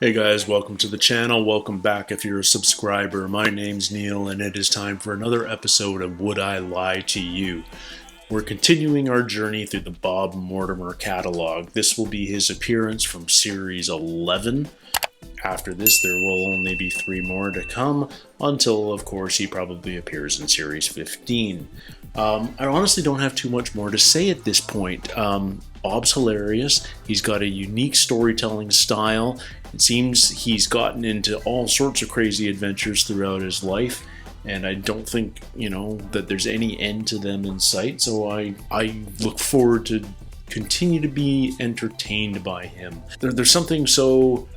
Hey guys, welcome to the channel. Welcome back if you're a subscriber. My name's Neil and it is time for another episode of Would I Lie to You? We're continuing our journey through the Bob Mortimer catalog. This will be his appearance from series 11. After this, there will only be 3 more to come until, of course, he probably appears in series 15. I honestly don't have too much more to say at this point. Bob's hilarious. He's got a unique storytelling style. It seems he's gotten into all sorts of crazy adventures throughout his life, and I don't think, that there's any end to them in sight, so I look forward to continue to be entertained by him. There's something so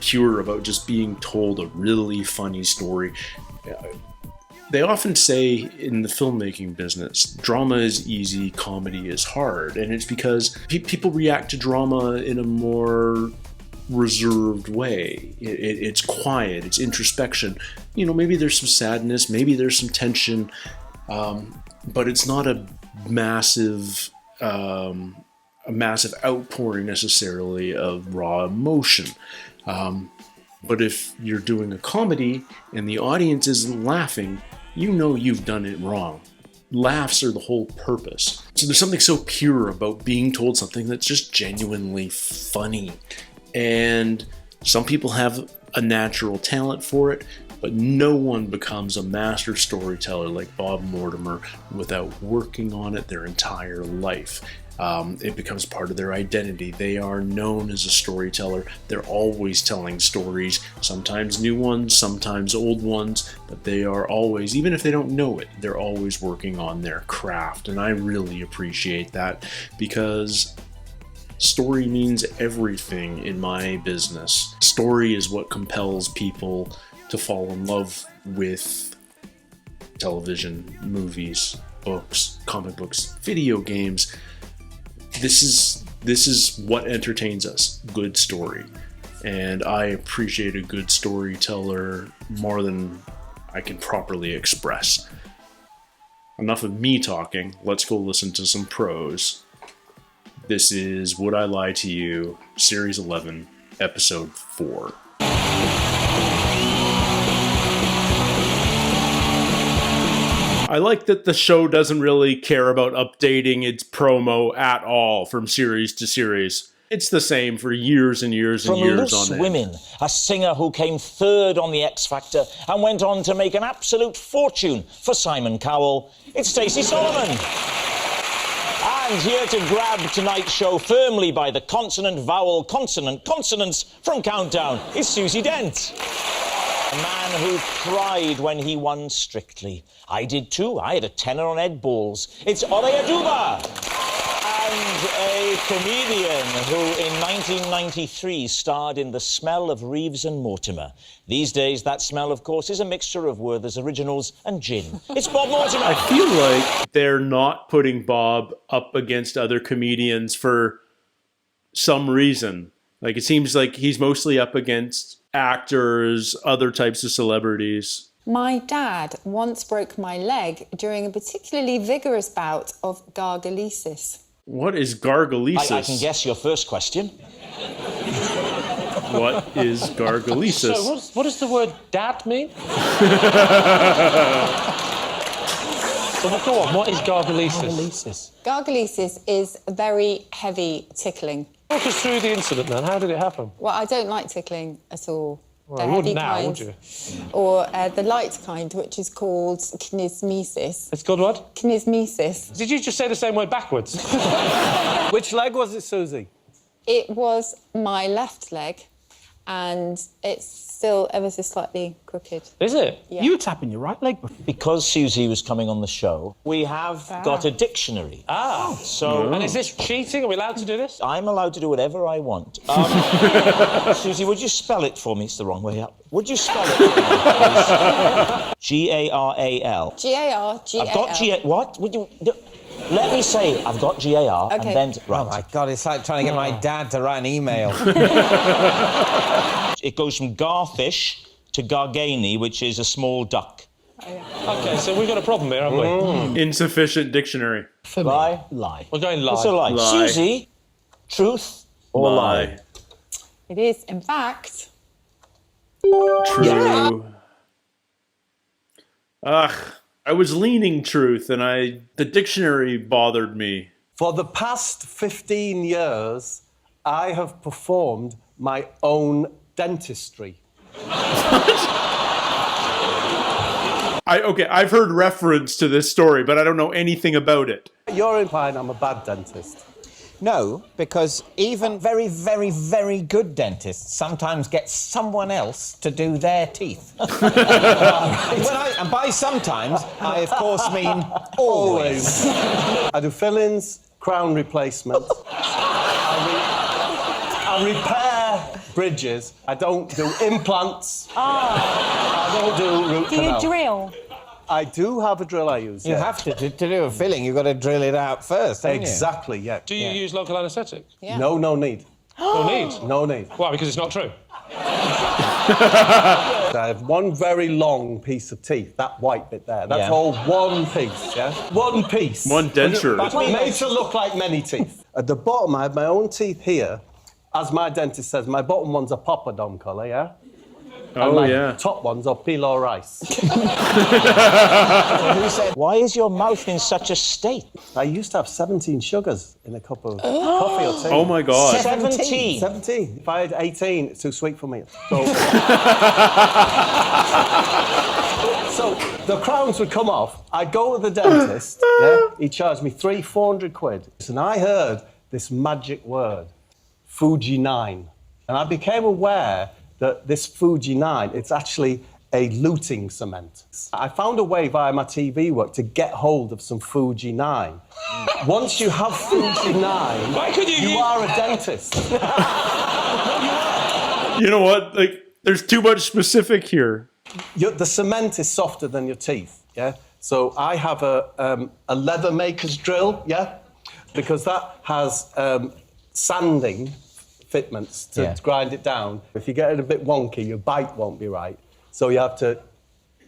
pure about just being told a really funny story. They often say in the filmmaking business, drama is easy, comedy is hard. And it's because people react to drama in a more reserved way. It's quiet, it's introspection. Maybe there's some sadness, maybe there's some tension, but it's not a massive outpouring necessarily of raw emotion. But if you're doing a comedy and the audience isn't laughing, you've done it wrong. Laughs are the whole purpose. So there's something so pure about being told something that's just genuinely funny. And some people have a natural talent for it, but no one becomes a master storyteller like Bob Mortimer without working on it their entire life. It becomes part of their identity. They are known as a storyteller. They're always telling stories, sometimes new ones, sometimes old ones, but they are always, even if they don't know it, they're always working on their craft. And I really appreciate that because story means everything in my business. Story is what compels people to fall in love with television, movies, books, comic books, video games. This is what entertains us, good story. And I appreciate a good storyteller more than I can properly express. Enough of me talking, let's go listen to some pros. This is Would I Lie to You, Series 11, Episode 4. I like that the show doesn't really care about updating its promo at all from series to series. It's the same for years and years and years on end. From Loose Women, a singer who came third on the X Factor and went on to make an absolute fortune for Simon Cowell, it's Stacey Solomon. And here to grab tonight's show firmly by the consonants from Countdown is Susie Dent. A man who cried when he won Strictly. I did too. I had a tenner on Ed Balls. It's Ore Aduba. And a comedian who in 1993 starred in The Smell of Reeves and Mortimer. These days, that smell, of course, is a mixture of Werther's Originals and gin. It's Bob Mortimer. I feel like they're not putting Bob up against other comedians for some reason. Like, it seems like he's mostly up against actors, other types of celebrities. My dad once broke my leg during a particularly vigorous bout of gargalesis. What is gargalesis? I can guess your first question. What is gargalesis? So what does the word dad mean? So go on, what is gargalesis? Gargalesis is very heavy tickling. Walk us through the incident then. How did it happen? Well, I don't like tickling at all. Well, The you heavy wouldn't now, kind, would you? or the light kind, which is called kinesmesis. It's called what? Kinesmesis. Did you just say the same word backwards? Which leg was it, Susie? It was my left leg, and it's still ever so slightly crooked. Is it? Yeah. You were tapping your right leg. Because Susie was coming on the show, we have got a dictionary. So And is this cheating? Are we allowed to do this? I'm allowed to do whatever I want. Susie, would you spell it for me? It's the wrong way up. Would you spell it for me, please? G-A-R-A-L. G-A-R-G-A-L. I've got G-A... What? Would you... Let me say, I've got G-A-R, Okay. and then... Right. Oh, my God, it's like trying to get my dad to write an email. It goes from garfish to gargani, which is a small duck. OK, so we've got a problem here, haven't we? Insufficient dictionary. Lie? Lie. We're going live. What's a lie? Lie. Susie, truth or lie? It is, in fact. True. Ugh, I was leaning truth, and the dictionary bothered me. For the past 15 years, I have performed my own dentistry. I've heard reference to this story, but I don't know anything about it. You're implying I'm a bad dentist. No, because even very, very, very good dentists sometimes get someone else to do their teeth. And by sometimes, I of course mean always. I do fillings, crown replacement. I repair bridges. I don't do implants. I don't do root canal. Do you drill? I do have a drill I use. You have to do a filling, you've got to drill it out first, haven't Exactly, yeah. Do you use local anaesthetic? Yeah. No need. No need? No need. Why? Because it's not true? I have one very long piece of teeth, that white bit there. That's all one piece, yeah? One piece. One denture. That's made to look like many teeth. At the bottom, I have my own teeth here. As my dentist says, my bottom one's a poppadom colour, yeah? Oh, and yeah. my top one's a pilo rice. Who said, why is your mouth in such a state? I used to have 17 sugars in a cup of coffee or tea. Oh, my God. 17. 17. If I had 18, it's too sweet for me. So, so the crowns would come off. I'd go to the dentist, yeah? He'd charge me 400 quid. And I heard this magic word, Fuji 9. And I became aware that this Fuji 9, it's actually a luting cement. I found a way via my TV work to get hold of some Fuji 9. Once you have Fuji 9, you are a dentist. You know what? Like, there's too much specific here. The cement is softer than your teeth, yeah? So I have a leather maker's drill, yeah? Because that has sanding fitments to grind it down. If you get it a bit wonky, your bite won't be right. So you have to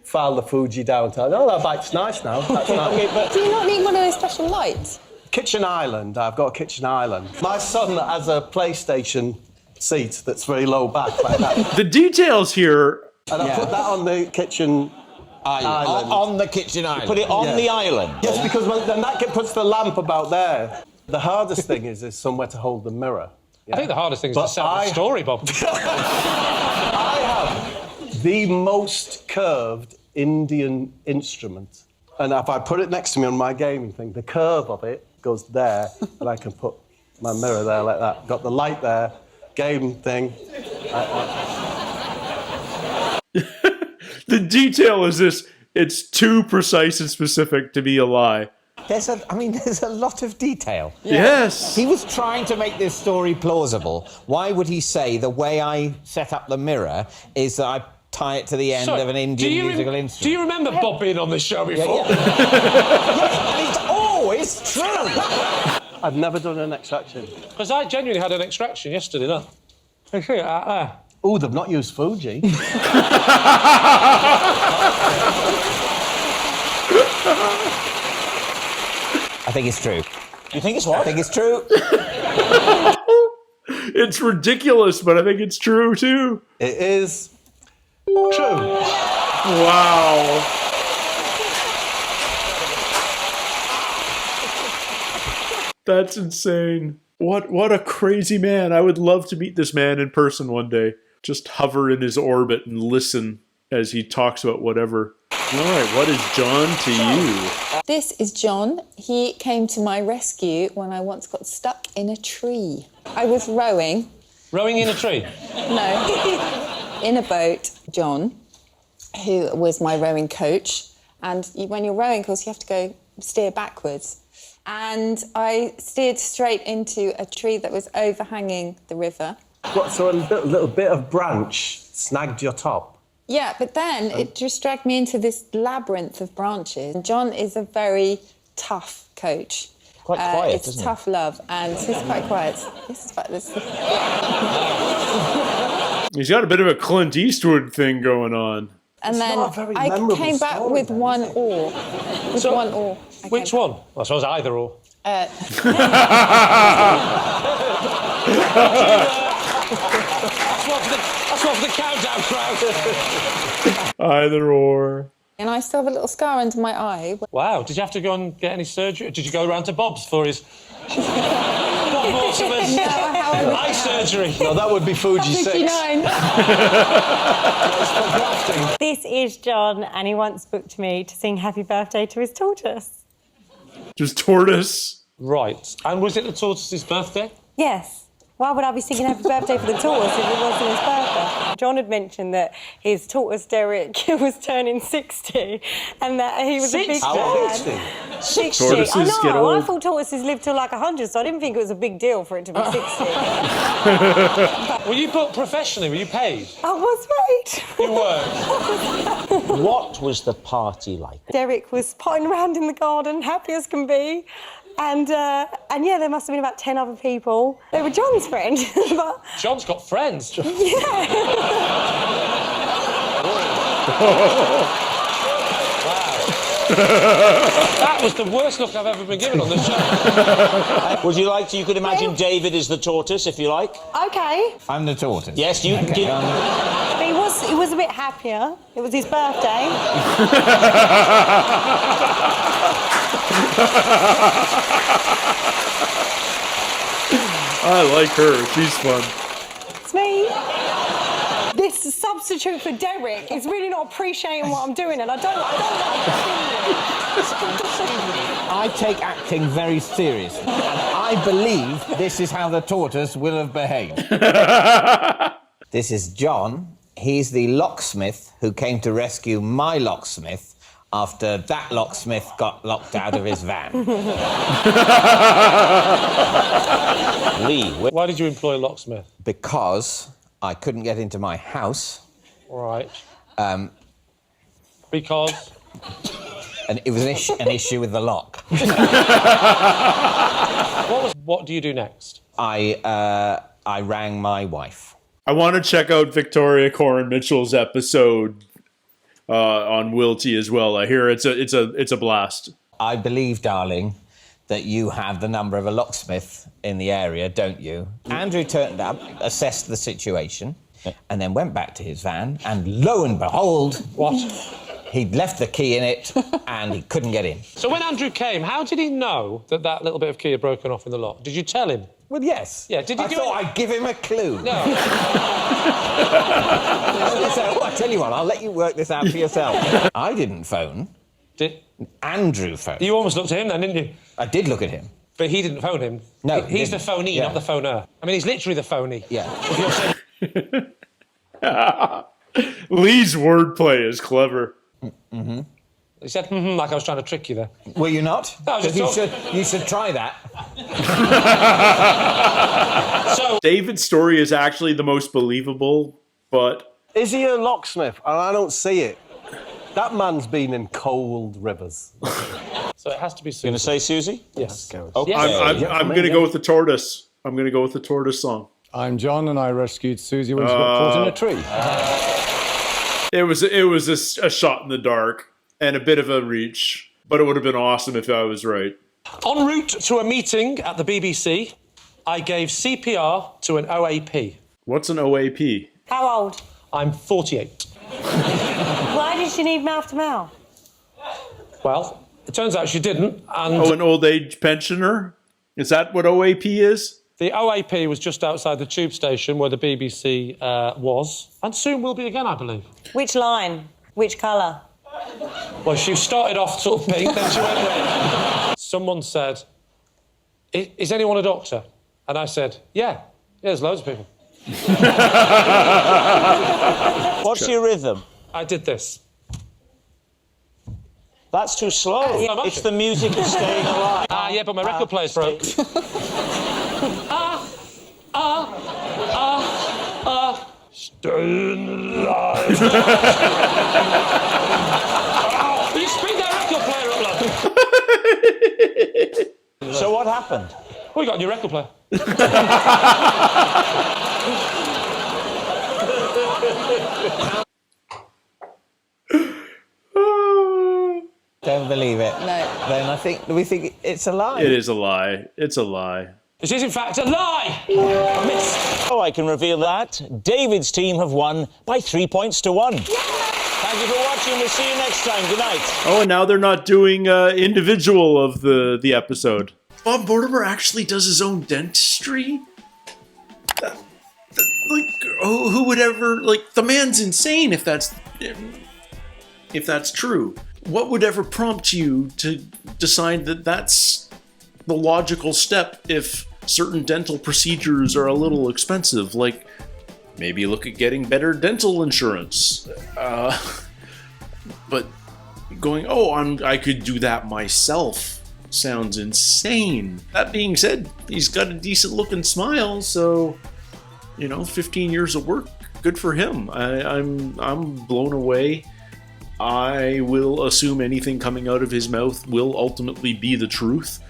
file the Fuji down to, oh, that bite's nice now. That's nice. But do you not need one of those special lights? Kitchen island, I've got a kitchen island. My son has a PlayStation seat that's very low back like that. The details here. And I put that on the kitchen island. On the kitchen island. Put it on the island. Yes, because then that puts the lamp about there. The hardest thing is somewhere to hold the mirror. Yeah. I think the hardest thing is to sell the story, Bob. I have the most curved Indian instrument. And if I put it next to me on my gaming thing, the curve of it goes there, and I can put my mirror there like that. Got the light there, game thing. The detail is this. It's too precise and specific to be a lie. There's a lot of detail. Yes. He was trying to make this story plausible. Why would he say the way I set up the mirror is that I tie it to the end of an Indian musical instrument? Do you remember Bob being on this show before? And it's always true. I've never done an extraction. Because I genuinely had an extraction yesterday, look. I see it out there. Oh, they've not used Fuji. I think it's true. You think it's what? I think it's true. It's ridiculous, but I think it's true too. It is true. Wow. That's insane. What a crazy man. I would love to meet this man in person one day. Just hover in his orbit and listen as he talks about whatever. All right, what is John to you? This is John. He came to my rescue when I once got stuck in a tree. I was rowing. Rowing in a tree? No, in a boat. John, who was my rowing coach, and when you're rowing, of course, you have to go steer backwards. And I steered straight into a tree that was overhanging the river. What, so a little bit of branch snagged your top? Yeah, but then it just dragged me into this labyrinth of branches. And John is a very tough coach. Quite quiet, it's isn't he? tough love, and he's quite quiet. He's got a bit of a Clint Eastwood thing going on. And It's then not a very I memorable came back story with then, one is it? oar. With So, one oar. I Which came one? Well, I suppose either or. That's one for the countdown crowd. Either or. And I still have a little scar under my eye. Wow, did you have to go and get any surgery? Did you go around to Bob's for his... Bob Mortimer's eye surgery? No, that would be Fuji 6. 59. This is John, and he once booked me to sing Happy Birthday to his tortoise. Just tortoise. Right. And was it the tortoise's birthday? Yes. Why would I be singing Happy Birthday for the tortoise if it wasn't his birthday? John had mentioned that his tortoise Derek was turning 60 and that he was a big fan. 60? Tortoises I get know, I old. thought tortoises lived till like 100, so I didn't think it was a big deal for it to be 60. Were you booked professionally? Were you paid? I was right. You were. What was the party like? Derek was potting around in the garden, happy as can be. And yeah, there must have been about 10 other people. They were John's friend. But John's got friends. That was the worst look I've ever been given on the show. Would you like to? You could imagine David as the tortoise, if you like. OK. I'm the tortoise. Yes, you can give... But he was a bit happier. It was his birthday. I like her. She's fun. It's me. This substitute for Derek is really not appreciating what I'm doing, and I don't like I take acting very seriously, and I believe this is how the tortoise will have behaved. This is John. He's the locksmith who came to rescue my locksmith after that locksmith got locked out of his van. Lee, Why did you employ a locksmith? Because I couldn't get into my house. Right. Because... And it was an issue with the lock. What do you do next? I rang my wife. I want to check out Victoria Corin Mitchell's episode on WILTY as well. I hear it's a blast. I believe, darling, that you have the number of a locksmith in the area, don't you? Andrew turned up, assessed the situation, and then went back to his van, and lo and behold... What? He'd left the key in it, and he couldn't get in. So when Andrew came, how did he know that little bit of key had broken off in the lock? Did you tell him? Well, yes. Yeah, did you I do thought it? I'd give him a clue. No. So, I tell you what, I'll let you work this out for yourself. I didn't phone. Did... Andrew phoned. You almost looked at him then, didn't you? I did look at him. But he didn't phone him. No, He's the phonee, Yeah. not the phoner. I mean, he's literally the phonee. Yeah. Lee's wordplay is clever. Mm-hmm. He said, like I was trying to trick you there. Were you not? No, I was just you should try that. So... David's story is actually the most believable, but... Is he a locksmith? And I don't see it. That man's been in cold rivers. So it has to be Susie. going to say Susie? Yes. Okay. I'm going to go with the tortoise. I'm going to go with the tortoise song. I'm John, and I rescued Susie when she got caught in a tree. It was a shot in the dark and a bit of a reach, but it would have been awesome if I was right. En route to a meeting at the BBC, I gave CPR to an OAP. What's an OAP? How old? I'm 48. Why did she need mouth to mouth? Well, it turns out she didn't, and... Oh, an old age pensioner? Is that what OAP is? The OAP was just outside the tube station where the BBC was, and soon will be again, I believe. Which line? Which colour? Well, she started off sort of pink, then she went red. Someone said, is anyone a doctor? And I said, yeah, there's loads of people. What's your rhythm? I did this. That's too slow. Yeah, It's the music of staying alive. Yeah, but my record player's broke. Staying alive. Will you speed that record player up, lad? So what happened? We got a new record player. Don't believe it. No. Then we think it's a lie. It is a lie. It's a lie. This is, in fact, a lie! I missed. Oh, I can reveal that. David's team have won by 3 points to 1. Thank you for watching. We'll see you next time. Good night. Oh, and now they're not doing individual of the episode. Bob Mortimer actually does his own dentistry? Like, oh, who would ever... Like, the man's insane if that's true. What would ever prompt you to decide that that's the logical step if certain dental procedures are a little expensive? Like, maybe look at getting better dental insurance. But going, I could do that myself sounds insane. That being said, he's got a decent looking smile, so, 15 years of work, good for him. I'm blown away. I will assume anything coming out of his mouth will ultimately be the truth,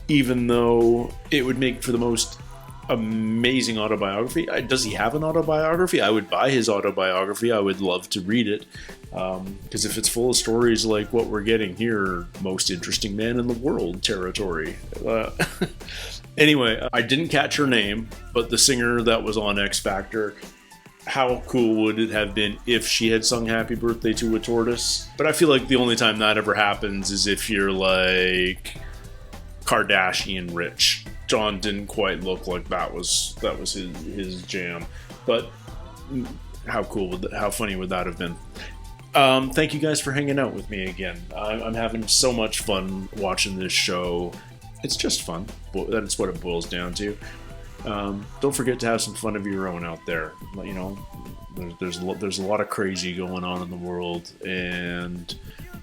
even though it would make for the most amazing autobiography. Does he have an autobiography? I would buy his autobiography. I would love to read it, because if it's full of stories like what we're getting here, most interesting man in the world territory. Anyway, I didn't catch her name, but the singer that was on X Factor, how cool would it have been if she had sung Happy Birthday to a Tortoise? But I feel like the only time that ever happens is if you're like Kardashian rich. John didn't quite look like that was his jam. But how funny would that have been? Thank you guys for hanging out with me again. I'm having so much fun watching this show. It's just fun. That's what it boils down to. Don't forget to have some fun of your own out there. There's a lot of crazy going on in the world, and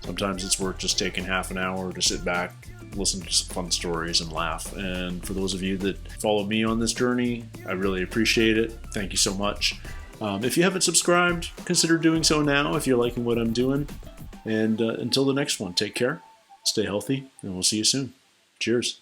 sometimes it's worth just taking half an hour to sit back, listen to some fun stories, and laugh. And for those of you that follow me on this journey, I really appreciate it. Thank you so much. If you haven't subscribed, consider doing so now if you're liking what I'm doing. And until the next one, take care, stay healthy, and we'll see you soon. Cheers.